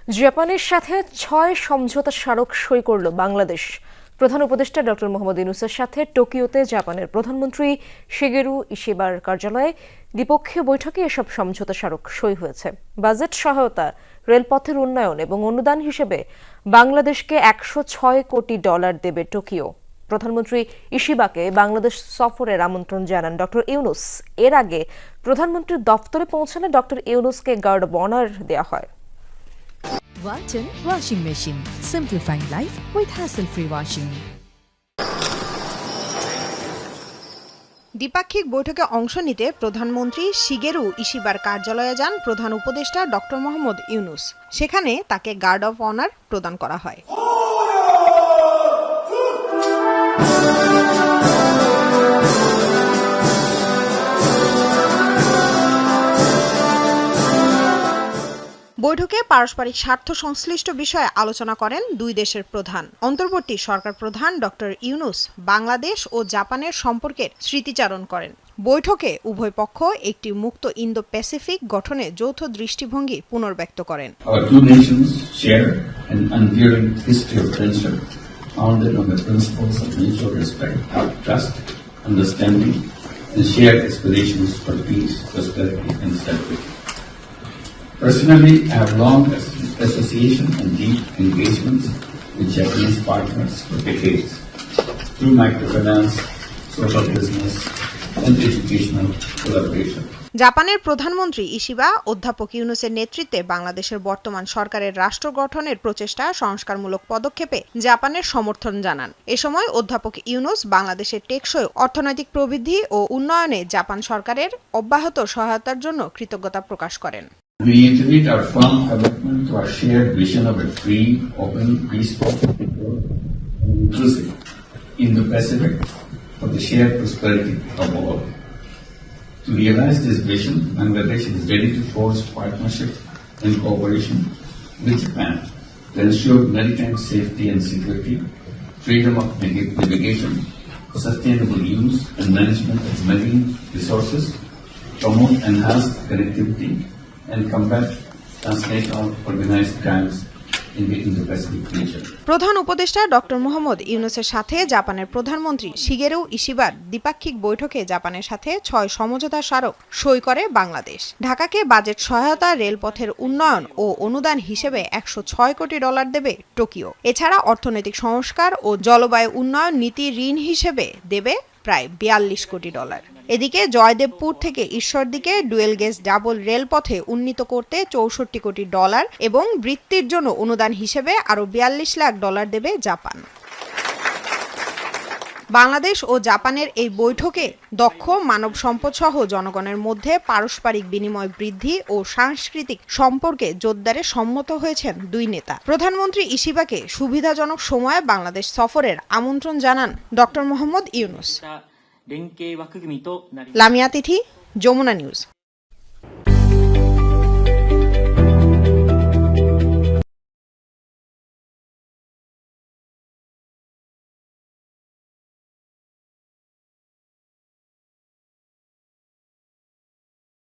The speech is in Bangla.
জাপানের সাথে ৬ সমঝোতা স্মারক সই করল বাংলাদেশ। প্রধান উপদেষ্টা ডক্টর মোহাম্মদ ইউনূসের সাথে টোকিওতে জাপানের প্রধানমন্ত্রী শিগেরু ইশিবার কার্যালয়ে দ্বিপক্ষীয় বৈঠকে এসব সমঝোতা স্মারক সই হয়েছে। বাজেট সহায়তা, রেলপথের উন্নয়ন এবং অনুদান হিসেবে বাংলাদেশকে $106 কোটি দেবে টোকিও। প্রধানমন্ত্রী ইশিবাকে বাংলাদেশ সফরের আমন্ত্রণ জানান ডক্টর ইউনূস। এর আগে প্রধানমন্ত্রীর দফতরে পৌঁছালে ডক্টর ইউনূসকে গার্ড অব অনার দেওয়া হয়। Walton Washing Machine. Simplifying life with hassle-free washing. দ্বিপাক্ষিক বৈঠকে অংশ নিতে প্রধানমন্ত্রী শিগেরু ইশিবার কার্যালয়ে যান প্রধান উপদেষ্টা ডক্টর মোহাম্মদ ইউনূস। সেখানে তাকে গার্ড অব অনার প্রদান করা হয়। বৈঠকে পারস্পরিক স্বার্থ সংশ্লিষ্ট বিষয়ে আলোচনা করেন দুই দেশের প্রধান। অন্তর্বর্তী সরকার প্রধান ডক্টর ইউনূস বাংলাদেশ ও জাপানের সম্পর্কের স্মৃতিচারণ করেন। বৈঠকে উভয় পক্ষ একটি মুক্ত ইন্দো প্যাসিফিক গঠনে যৌথ দৃষ্টিভঙ্গি পুনর্ব্যক্ত করেন। Our two nations share an enduring history of friendship founded on the principles of mutual respect, trust, understanding, and shared aspirations for peace, prosperity, and stability. Personally, I have long association and deep engagements with Japanese partners for decades through microfinance, social business, and educational collaboration. জাপানের প্রধানমন্ত্রী ইশিবা অধ্যাপক ইউনূসের নেতৃত্বে বাংলাদেশের বর্তমান সরকারের রাষ্ট্র গঠনের প্রচেষ্টা সংস্কারমূলক পদক্ষেপে জাপানের সমর্থন জানান। এ সময় অধ্যাপক ইউনূস বাংলাদেশের টেকসই অর্থনৈতিক প্রবৃদ্ধি ও উন্নয়নে জাপান সরকারের অব্যাহত সহায়তার জন্য কৃতজ্ঞতা প্রকাশ করেন। We reiterate our firm commitment to our shared vision of a free, open, peaceful, secure, and inclusive Indo-Pacific for the shared prosperity of all. To realize this vision, Bangladesh is ready to forge partnership and cooperation with Japan to ensure maritime safety and security, freedom of navigation, sustainable use and management of marine resources, promote enhanced connectivity, and combat transnational organized crimes in the Indo-Pacific region. প্রধান উপদেষ্টা ডক্টর মোহাম্মদ ইউনূসের সাথে জাপানের প্রধানমন্ত্রী শিগেরু ইশিবার দ্বিপাক্ষিক বৈঠকে জাপানের সাথে ৬ সমঝোতা স্মারক সই করে বাংলাদেশ। ঢাকাকে বাজেট সহায়তা, রেলপথের উন্নয়ন ও অনুদান হিসেবে $106 কোটি দেবে টোকিও। এছাড়া অর্থনৈতিক সংস্কার ও জলবায়ু উন্নয়ন নীতি ঋণ হিসেবে দেবে প্রায় $42 কোটি। এদিকে জয়দেবপুর থেকে ঈশ্বরদীকে ডুয়েল গেজ ডাবল রেলপথে উন্নীত করতে $64 কোটি এবং বৃত্তির জন্য অনুদান হিসেবে আরও $42 লাখ দেবে জাপান। বাংলাদেশ ও জাপানের এই বৈঠকে দক্ষ মানব সম্পদ সহ জনগণের মধ্যে পারস্পরিক বিনিময় বৃদ্ধি ও সাংস্কৃতিক সম্পর্কে জোরদারে সম্মত হয়েছেন দুই নেতা। প্রধানমন্ত্রী ইশিবাকে সুবিধাজনক সময়ে বাংলাদেশ সফরের আমন্ত্রণ জানান ডক্টর মোহাম্মদ ইউনূস। লামিয়া তিথি, যমুনা নিউজ।